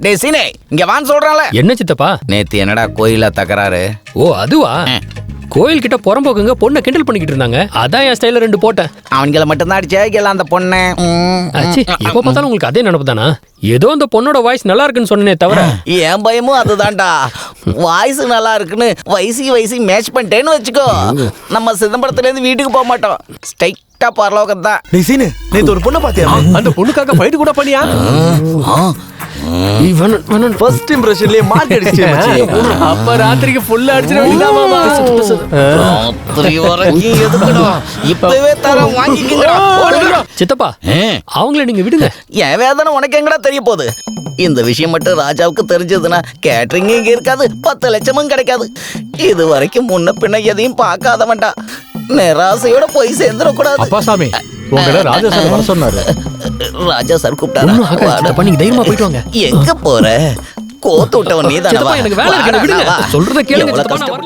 டேய் சீனே, இங்க வான்னு சொல்றான்ல. என்ன சித்தப்பா? நேத்து என்னடா கோயில தகராறு? ஓ அதுவா? கோயில் கிட்ட புறம்போக்குங்க பொண்ணை கிண்டல் பண்ணிக்கிட்டு இருந்தாங்க. அதான் என் ஸ்டைல 2 போட்டேன். அவங்கள மட்டும் தான் அடிச்சா எல்லாம் அந்த பொண்ணு. அச்சி, எப்ப பார்த்தாலும் உங்களுக்கு அதே நினைப்பு தானா? ஏதோ அந்த பொண்ணோட வாய்ஸ் நல்லா இருக்குன்னு சொன்னனே தவிர என் பயமும் அதுதான்டா. வாய்ஸ் நல்லா இருக்குன்னு வயசு மேட்ச் பண்ணிட்டேன்னு வச்சுக்கோ, நம்ம சிதம்பரத்துல இருந்து வீட்டுக்கு போக மாட்டோம். ஸ்ட்ரைட்டா பரலோகம் தான். நீ சீனு நேத்து ஒரு பொண்ணை பாத்தியா? அந்த பொண்ணுக்காக ஃபைட் கூட பண்ணியா? ஃபர்ஸ்ட் இம்ப்ரஷன்லயே மார்க் அடிச்சு மச்சி. அப்ப ராத்திரிக்கு ஃபுல்லா அடிச்சிட வேண்டியதாமா? ராத்திரி வரைக்கும் எதுக்குடா? இப்பவே தரம் வாங்கிக்கங்கடா. சித்தப்பா, அவங்கள நீங்க விடுங்க. என் வேதனை உனக்கு எங்கடா தெரிய போகுது? இந்த விஷயம் மட்டும் ராஜாவுக்கு தெரிஞ்சதுன்னா கேட்டரிங் இங்க இருக்காது, 10 லட்சமும் கிடைக்காது. இது வரைக்கும் முன்ன பின்ன எதையும் பார்க்காதவன்டா. நிராசையோட போய் சேர்ந்துடக்கூடாது. அப்பா சாமி, உங்களை ராஜா சார் வர சொன்னாரு. ராஜா சார் ஒண்ணும் ஆகாது கூப்பிட்டாரா? சித்தப்பா, நீங்க தைரியமா போயிட்டு வாங்க. எங்க போற? கோத்து விட்டவன் நீ சித்தப்பா, எனக்கு வேலை இருக்கு, விடுங்க. சொல்றத கேளுங்க சித்தப்பா, நான் வரல.